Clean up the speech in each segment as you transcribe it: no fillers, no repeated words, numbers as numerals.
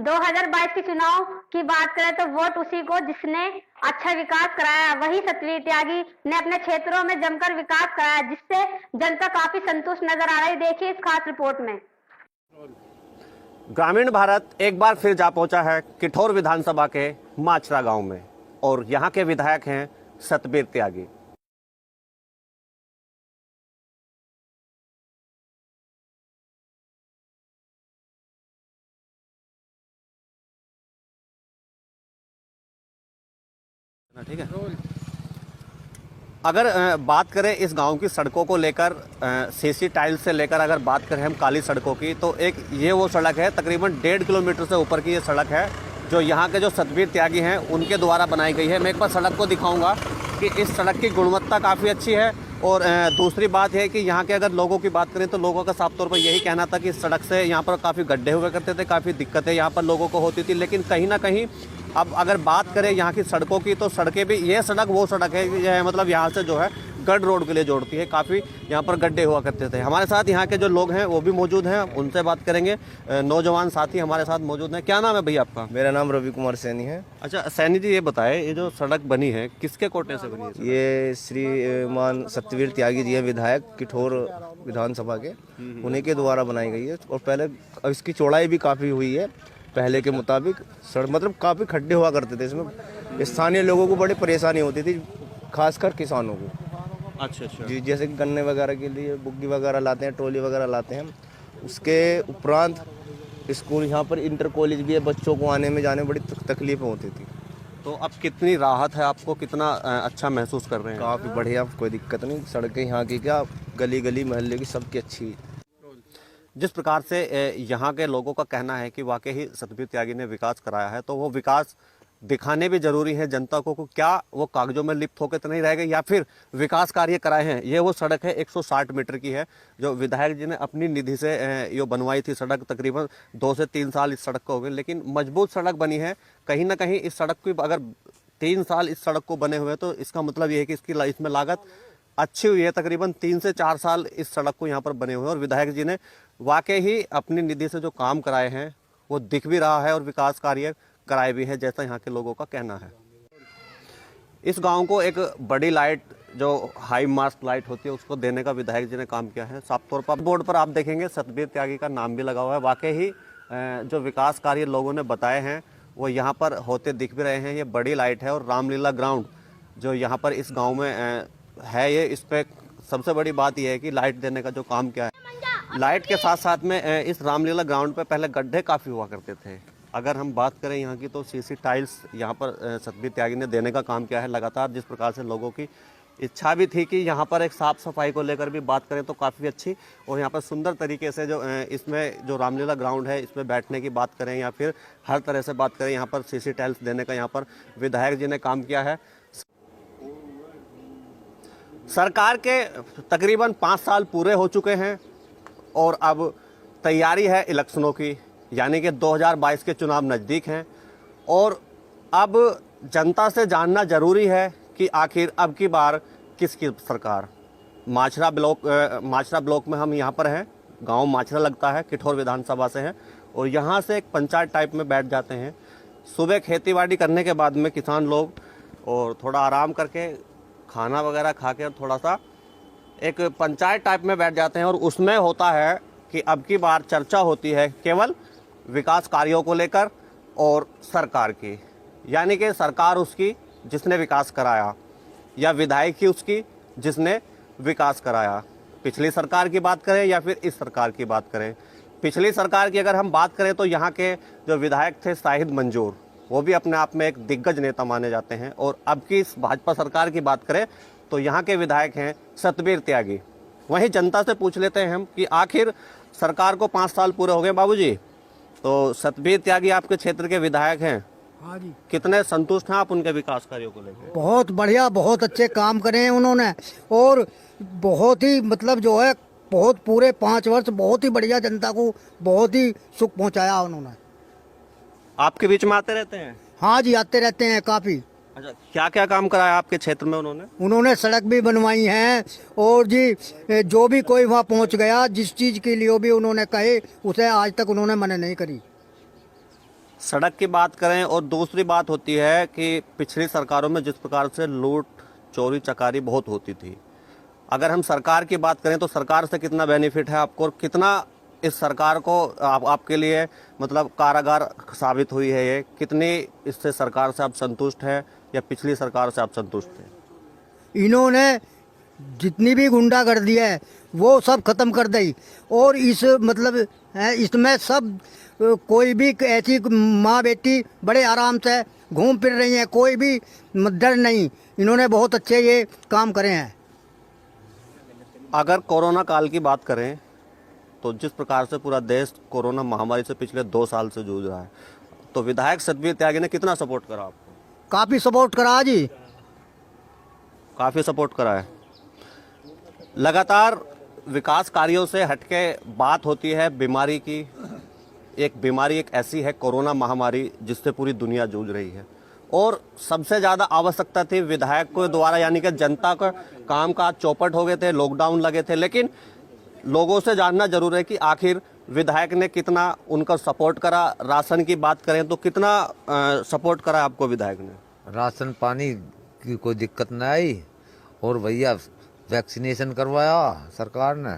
2022 के चुनाव की बात करें तो वोट उसी को जिसने अच्छा विकास कराया। वही सतवीर त्यागी ने अपने क्षेत्रों में जमकर विकास कराया, जिससे जनता काफी संतुष्ट नजर आ रही। देखिए इस खास रिपोर्ट में। ग्रामीण भारत एक बार फिर जा पहुंचा है किठौर विधानसभा के माचरा गांव में और यहां के विधायक हैं सतवीर त्यागी। ठीक है, अगर बात करें इस गांव की सड़कों को लेकर, सीसी टाइल्स से लेकर अगर बात करें हम काली सड़कों की, तो एक ये वो सड़क है, तकरीबन 1.5 किलोमीटर से ऊपर की ये सड़क है जो यहाँ के जो सतवीर त्यागी हैं उनके द्वारा बनाई गई है। मैं एक बार सड़क को दिखाऊंगा कि इस सड़क की गुणवत्ता काफ़ी अच्छी है। और दूसरी बात है कि यहाँ के अगर लोगों की बात करें तो लोगों का साफ तौर पर यही कहना था कि इस सड़क से यहाँ पर काफ़ी गड्ढे हुआ करते थे, काफ़ी दिक्कतें यहाँ पर लोगों को होती थी। लेकिन कहीं ना कहीं अब अगर बात करें यहाँ की सड़कों की तो सड़कें भी, ये सड़क वो सड़क है, यह मतलब यहाँ से जो है गढ़ रोड के लिए जोड़ती है। काफ़ी यहाँ पर गड्ढे हुआ करते थे। हमारे साथ यहाँ के जो लोग हैं वो भी मौजूद हैं, उनसे बात करेंगे। नौजवान साथी हमारे साथ मौजूद हैं। क्या नाम है भैया आपका? मेरा नाम रवि कुमार सैनी है। अच्छा सैनी जी, ये बताएं ये जो सड़क बनी है किसके कोटे से बनी है? ये श्रीमान सतवीर त्यागी जी है, विधायक किठौर विधानसभा के, उन्हीं के द्वारा बनाई गई है। और पहले इसकी चौड़ाई भी काफ़ी हुई है पहले के मुताबिक। सड़क मतलब काफ़ी खड्डे हुआ करते थे, इसमें स्थानीय लोगों को बड़ी परेशानी होती थी, खासकर किसानों को। अच्छा जी, जैसे कि गन्ने वगैरह के लिए बुग्गी वगैरह लाते हैं, ट्रॉली वगैरह लाते हैं। उसके उपरांत स्कूल यहाँ पर इंटर कॉलेज भी है, बच्चों को आने में जाने में बड़ी तकलीफें होती थी। तो अब कितनी राहत है आपको, कितना अच्छा महसूस कर रहे हैं? काफ़ी बढ़िया, कोई दिक्कत नहीं। सड़कें यहाँ की क्या, गली गली मोहल्ले की सबकी अच्छी। जिस प्रकार से यहाँ के लोगों का कहना है कि वाकई ही सतवीर त्यागी ने विकास कराया है, तो वो विकास दिखाने भी जरूरी है जनता को। क्या वो कागजों में लिप्त होकर तो नहीं रहेगा, या फिर विकास कार्य कराए हैं? ये वो सड़क है 160 मीटर की है जो विधायक जी ने अपनी निधि से ये बनवाई थी सड़क। तकरीबन 2 से 3 साल इस सड़क को हो गए, लेकिन मजबूत सड़क बनी है। कहीं ना कहीं इस सड़क की अगर 3 साल इस सड़क को बने हुए तो इसका मतलब ये है कि इसमें लागत अच्छी हुई है। तकरीबन 3 से 4 साल इस सड़क को यहाँ पर बने हुए हैं और विधायक जी ने वाकई ही अपनी निधि से जो काम कराए हैं वो दिख भी रहा है और विकास कार्य कराए भी है, जैसा यहाँ के लोगों का कहना है। इस गांव को एक बड़ी लाइट, जो हाई मास्ट लाइट होती है, उसको देने का विधायक जी ने काम किया है। साफ तौर पर बोर्ड पर आप देखेंगे सतवीर त्यागी का नाम भी लगा हुआ है। वाकई ही जो विकास कार्य लोगों ने बताए हैं वो यहाँ पर होते दिख भी रहे हैं। ये बड़ी लाइट है और रामलीला ग्राउंड जो यहाँ पर इस गाँव में है, ये इस पर सबसे बड़ी बात यह है कि लाइट देने का जो काम किया है। लाइट के साथ साथ में इस रामलीला ग्राउंड पे पहले गड्ढे काफ़ी हुआ करते थे। अगर हम बात करें यहाँ की तो सीसी टाइल्स यहाँ पर सतवीर त्यागी ने देने का काम किया है लगातार। जिस प्रकार से लोगों की इच्छा भी थी कि यहाँ पर एक साफ़ सफाई को लेकर भी बात करें तो काफ़ी अच्छी, और यहाँ पर सुंदर तरीके से जो इसमें जो रामलीला ग्राउंड है इसमें बैठने की बात करें या फिर हर तरह से बात करें, यहाँ पर सीसी टाइल्स देने का यहाँ पर विधायक जी ने काम किया है। सरकार के तकरीबन 5 साल पूरे हो चुके हैं और अब तैयारी है इलेक्शनों की, यानी कि 2022 के चुनाव नज़दीक हैं। और अब जनता से जानना ज़रूरी है कि आखिर अब की बार किसकी सरकार। माचरा ब्लॉक में हम यहाँ पर हैं, गांव माचरा लगता है, किठौर विधानसभा से हैं और यहाँ से एक पंचायत टाइप में बैठ जाते हैं। सुबह खेतीबाड़ी करने के बाद में किसान लोग और थोड़ा आराम करके खाना वगैरह खा के और थोड़ा सा एक पंचायत टाइप में बैठ जाते हैं और उसमें होता है कि अब की बार चर्चा होती है केवल विकास कार्यों को लेकर और सरकार की, यानी कि सरकार उसकी जिसने विकास कराया या विधायक की उसकी जिसने विकास कराया। पिछली सरकार की बात करें या फिर इस सरकार की बात करें। पिछली सरकार की अगर हम बात करें तो यहाँ के जो विधायक थे शाहिद मंजूर, वो भी अपने आप में एक दिग्गज नेता माने जाते हैं। और अब की इस भाजपा सरकार की बात करें तो यहाँ के विधायक हैं सतवीर त्यागी। वहीं जनता से पूछ लेते हैं हम कि आखिर सरकार को 5 साल पूरे हो गए बाबूजी, तो सतवीर त्यागी आपके क्षेत्र के विधायक हैं। हाँ जी। कितने संतुष्ट हैं आप उनके विकास कार्यों को लेकर? बहुत बढ़िया, बहुत अच्छे काम करे हैं उन्होंने और बहुत ही मतलब जो है बहुत पूरे 5 वर्ष बहुत ही बढ़िया जनता को बहुत ही सुख पहुंचाया उन्होंने। आपके बीच में आते रहते हैं? हाँ जी, आते रहते हैं काफी। अच्छा, क्या क्या काम कराया आपके क्षेत्र में उन्होंने? उन्होंने सड़क भी बनवाई है और जी जो भी कोई वहाँ पहुँच गया जिस चीज के लिए भी उन्होंने कहे उसे आज तक उन्होंने मना नहीं करी। सड़क की बात करें और दूसरी बात होती है कि पिछली सरकारों में जिस प्रकार से लूट चोरी चकारी बहुत होती थी, अगर हम सरकार की बात करें तो सरकार से कितना बेनिफिट है आपको और कितना इस सरकार को आपके लिए मतलब कारागार साबित हुई है ये, कितनी इससे सरकार से आप संतुष्ट हैं या पिछली सरकार से आप संतुष्ट हैं? इन्होंने जितनी भी गुंडागर्दी है वो सब खत्म कर दी और इस मतलब इसमें सब कोई भी ऐसी माँ बेटी बड़े आराम से घूम फिर रही हैं, कोई भी डर नहीं। इन्होंने बहुत अच्छे ये काम करे हैं। अगर कोरोना काल की बात करें तो जिस प्रकार से पूरा देश कोरोना महामारी से पिछले 2 साल से जूझ रहा है, तो विधायक सतवीर त्यागी ने कितना सपोर्ट करा आपको? काफ़ी सपोर्ट करा जी, काफ़ी सपोर्ट करा है। लगातार विकास कार्यों से हटके बात होती है बीमारी की। एक बीमारी एक ऐसी है कोरोना महामारी जिससे पूरी दुनिया जूझ रही है और सबसे ज़्यादा आवश्यकता थी विधायक को द्वारा, यानी कि जनता का काम काज चौपट हो गए थे, लॉकडाउन लगे थे, लेकिन लोगों से जानना जरूर है कि आखिर विधायक ने कितना उनका सपोर्ट करा। राशन की बात करें तो कितना सपोर्ट करा आपको विधायक ने? राशन पानी की कोई दिक्कत न आई और भैया वैक्सीनेशन करवाया सरकार ने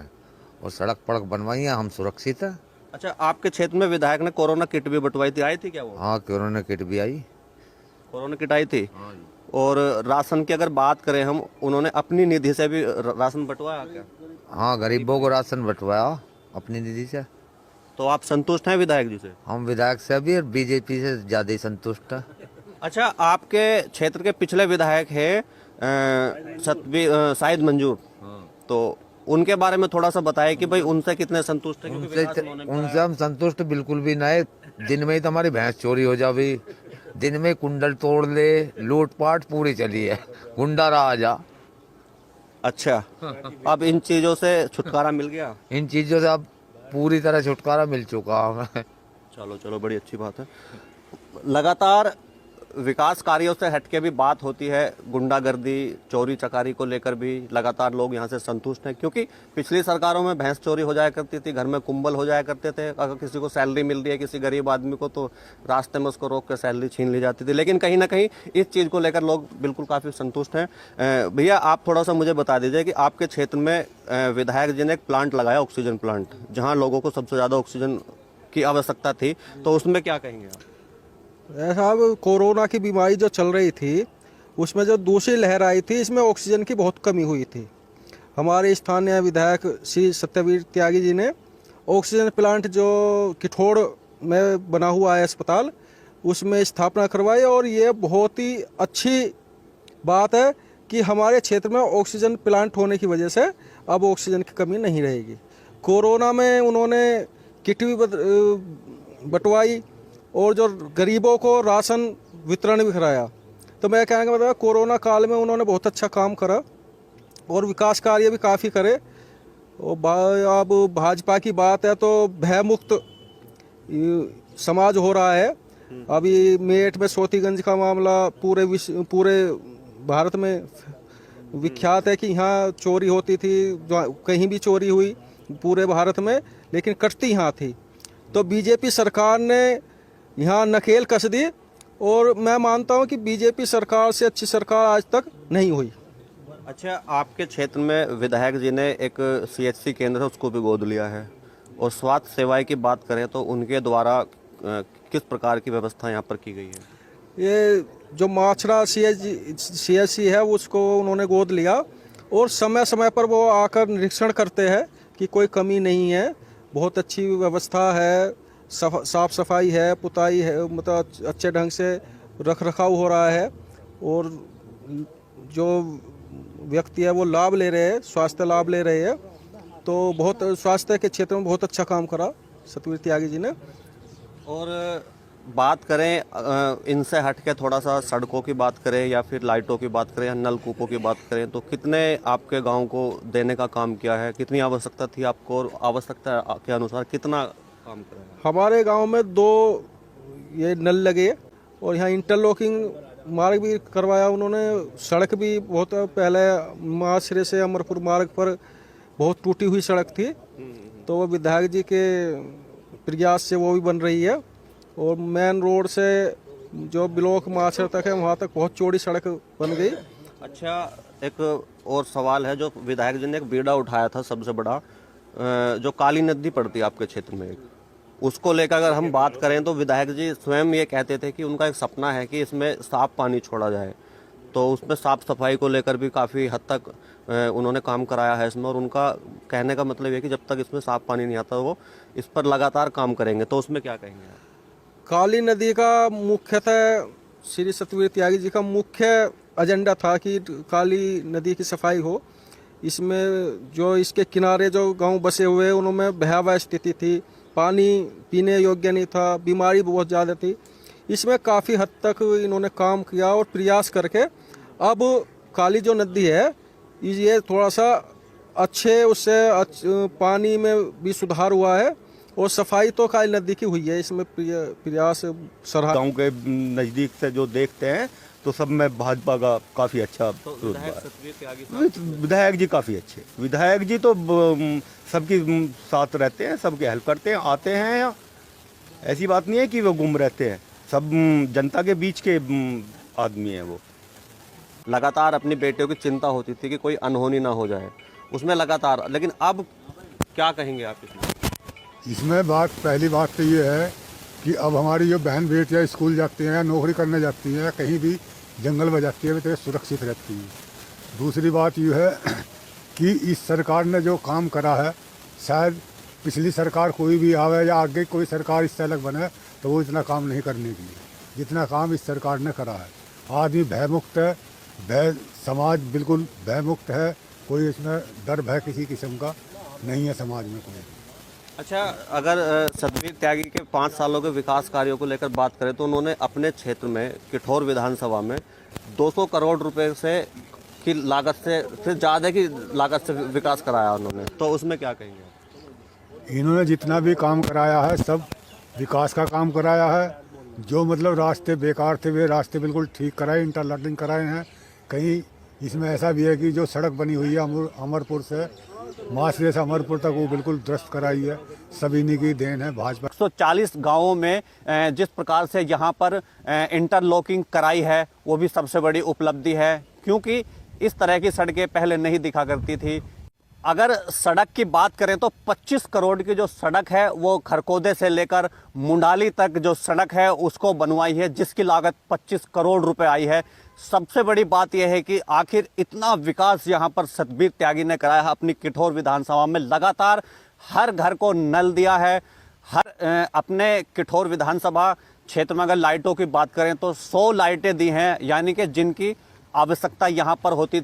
और सड़क पड़क बनवाई है, हम सुरक्षित है। अच्छा, आपके क्षेत्र में विधायक ने कोरोना किट भी बंटवाई थी, आई थी क्या वो? हाँ, कोरोना किट भी आई। कोरोना किट आई थी। और राशन की अगर बात करें हम, उन्होंने अपनी निधि से भी राशन बंटवाया क्या? हाँ, गरीबों को राशन बंटवाया अपनी निधि से। तो आप संतुष्ट हैं विधायक जी से? हम विधायक से भी और बीजेपी से ज्यादा ही संतुष्ट है। अच्छा, आपके क्षेत्र के पिछले विधायक है शाहिद मंजूर, तो उनके बारे में थोड़ा सा बताएं कि भाई उनसे कितने संतुष्ट हैं? उनसे हम संतुष्ट बिल्कुल भी नहीं। दिन में ही तो हमारी भैंस चोरी हो जावी, दिन में कुंडल तोड़ ले, लूटपाट पूरी चली है, गुंडा राजा। अच्छा, अब इन चीजों से छुटकारा मिल गया? इन चीजों से अब पूरी तरह छुटकारा मिल चुका हमें। चलो चलो, बड़ी अच्छी बात है। लगातार विकास कार्यों से हटके भी बात होती है, गुंडागर्दी चोरी चकारी को लेकर भी लगातार लोग यहाँ से संतुष्ट हैं, क्योंकि पिछली सरकारों में भैंस चोरी हो जाया करती थी, घर में कुंबल हो जाया करते थे, अगर किसी को सैलरी मिल रही है किसी गरीब आदमी को तो रास्ते में उसको रोक कर सैलरी छीन ली जाती थी। लेकिन कहीं ना कहीं इस चीज़ को लेकर लोग बिल्कुल काफ़ी संतुष्ट हैं। भैया, आप थोड़ा सा मुझे बता दीजिए कि आपके क्षेत्र में विधायक जी ने एक प्लांट लगाया, ऑक्सीजन प्लांट, जहाँ लोगों को सबसे ज़्यादा ऑक्सीजन की आवश्यकता थी, तो उसमें क्या कहेंगे आप? साहब, कोरोना की बीमारी जो चल रही थी उसमें जो दूसरी लहर आई थी, इसमें ऑक्सीजन की बहुत कमी हुई थी। हमारे स्थानीय विधायक श्री सत्यवीर त्यागी जी ने ऑक्सीजन प्लांट जो किठोड़ में बना हुआ है अस्पताल, उसमें स्थापना करवाई और ये बहुत ही अच्छी बात है कि हमारे क्षेत्र में ऑक्सीजन प्लांट होने की वजह से अब ऑक्सीजन की कमी नहीं रहेगी। कोरोना में उन्होंने किट भी बंटवाई और जो गरीबों को राशन वितरण भी कराया। तो मैं कहने का मतलब कोरोना काल में उन्होंने बहुत अच्छा काम करा और विकास कार्य भी काफ़ी करे। और अब भाजपा की बात है तो भय मुक्त समाज हो रहा है। अभी मेरठ में सोतीगंज का मामला पूरे भारत में विख्यात है कि यहाँ चोरी होती थी, कहीं भी चोरी हुई पूरे भारत में, लेकिन कटती यहाँ थी। तो बीजेपी सरकार ने यहाँ नकेल कस दी और मैं मानता हूँ कि बीजेपी सरकार से अच्छी सरकार आज तक नहीं हुई। अच्छा, आपके क्षेत्र में विधायक जी ने एक CHC केंद्र है उसको भी गोद लिया है, और स्वास्थ्य सेवाएं की बात करें तो उनके द्वारा किस प्रकार की व्यवस्था यहाँ पर की गई है? ये जो माछड़ा CHC है उसको उन्होंने गोद लिया और समय समय पर वो आकर निरीक्षण करते हैं कि कोई कमी नहीं है, बहुत अच्छी व्यवस्था है, साफ सफाई है, पुताई है, मतलब अच्छे ढंग से रख रखाव हो रहा है और जो व्यक्ति है वो लाभ ले रहे हैं, स्वास्थ्य लाभ ले रहे हैं। तो बहुत स्वास्थ्य के क्षेत्र में बहुत अच्छा काम करा सतवीर त्यागी जी ने। और बात करें इनसे हट के थोड़ा सा सड़कों की बात करें या फिर लाइटों की बात करें या नलकूपों की बात करें, तो कितने आपके गांव को देने का काम किया है? कितनी आवश्यकता थी आपको और आवश्यकता के अनुसार कितना काम करा है? हमारे गांव में 2 ये नल लगे और यहाँ इंटरलॉकिंग मार्ग भी करवाया उन्होंने। सड़क भी बहुत पहले माशरे से अमरपुर मार्ग पर बहुत टूटी हुई सड़क थी, तो वो विधायक जी के प्रयास से वो भी बन रही है और मेन रोड से जो ब्लॉक माछर तक है वहाँ तक बहुत चौड़ी सड़क बन गई। अच्छा, एक और सवाल है जो विधायक जी ने एक बीड़ा उठाया था सबसे बड़ा, जो काली नदी पड़ती है आपके क्षेत्र में, उसको लेकर अगर हम बात करें तो विधायक जी स्वयं ये कहते थे कि उनका एक सपना है कि इसमें साफ पानी छोड़ा जाए। तो उसमें साफ सफाई को लेकर भी काफ़ी हद तक उन्होंने काम कराया है इसमें, और उनका कहने का मतलब है कि जब तक इसमें साफ पानी नहीं आता वो इस पर लगातार काम करेंगे। तो उसमें क्या कहेंगे आप? काली नदी का मुख्यतः श्री सतवीर त्यागी जी का मुख्य एजेंडा था कि काली नदी की सफाई हो। इसमें जो इसके किनारे जो गांव बसे हुए उनमें भयावह स्थिति थी, पानी पीने योग्य नहीं था, बीमारी बहुत ज़्यादा थी। इसमें काफ़ी हद तक इन्होंने काम किया और प्रयास करके अब काली जो नदी है ये थोड़ा सा अच्छे उससे पानी में भी सुधार हुआ है और सफाई तो काली नदी की हुई है। इसमें प्रयास सराहा। गांव के नज़दीक से जो देखते हैं तो सब में भाजपा का काफ़ी अच्छा तो विधायक सतवीर त्यागी विधायक जी काफ़ी अच्छे विधायक जी तो सबके साथ रहते हैं, सबके हेल्प करते हैं, आते हैं यहाँ। ऐसी बात नहीं है कि वो गुम रहते हैं, सब जनता के बीच के आदमी हैं वो। लगातार अपनी बेटियों की चिंता होती थी कि कोई अनहोनी ना हो जाए, उसमें लगातार, लेकिन अब क्या कहेंगे आप इसमें? इसमें पहली बात तो ये है कि अब हमारी जो बहन बेटियाँ स्कूल जाती हैं या नौकरी करने जाती हैं या कहीं भी जंगल में जाती है तो सुरक्षित रहती हैं। दूसरी बात ये है कि इस सरकार ने जो काम करा है, शायद पिछली सरकार कोई भी आवे या आगे कोई सरकार इस तलक बने तो वो इतना काम नहीं करने की, जितना काम इस सरकार ने करा है। आदमी भयमुक्त है, समाज बिल्कुल भयमुक्त है, कोई इसमें डर भय किसी किस्म का नहीं है समाज में कोई। अच्छा, अगर सतवीर त्यागी के 5 सालों के विकास कार्यों को लेकर बात करें तो उन्होंने अपने क्षेत्र में किठौर विधानसभा में 200 करोड़ रुपए से की लागत से ज़्यादा की लागत से विकास कराया उन्होंने, तो उसमें क्या कहेंगे? इन्होंने जितना भी काम कराया है सब विकास का काम कराया है। जो मतलब रास्ते बेकार थे वे रास्ते बिल्कुल ठीक कराए, इंटरलॉकिंग कराए हैं। कहीं इसमें ऐसा भी है कि जो सड़क बनी हुई है अमरपुर से मासरे से अमरपुर तक वो बिल्कुल दुरुस्त कराई है, सब इन्हीं की देन है भाजपा। 140 गांवों में जिस प्रकार से यहाँ पर इंटरलॉकिंग कराई है वो भी सबसे बड़ी उपलब्धि है, क्योंकि इस तरह की सड़कें पहले नहीं दिखा करती थी। अगर सड़क की बात करें तो 25 करोड़ की जो सड़क है वो खरकोदे से लेकर मुंडाली तक जो सड़क है उसको बनवाई है, जिसकी लागत 25 करोड़ रुपए आई है। सबसे बड़ी बात यह है कि आखिर इतना विकास यहाँ पर सतवीर त्यागी ने कराया है। अपनी किठौर विधानसभा में लगातार हर घर को नल दिया है। अपने किठौर विधानसभा क्षेत्र में अगर लाइटों की बात करें तो 100 लाइटें दी हैं, यानी कि जिनकी आवश्यकता यहाँ पर होती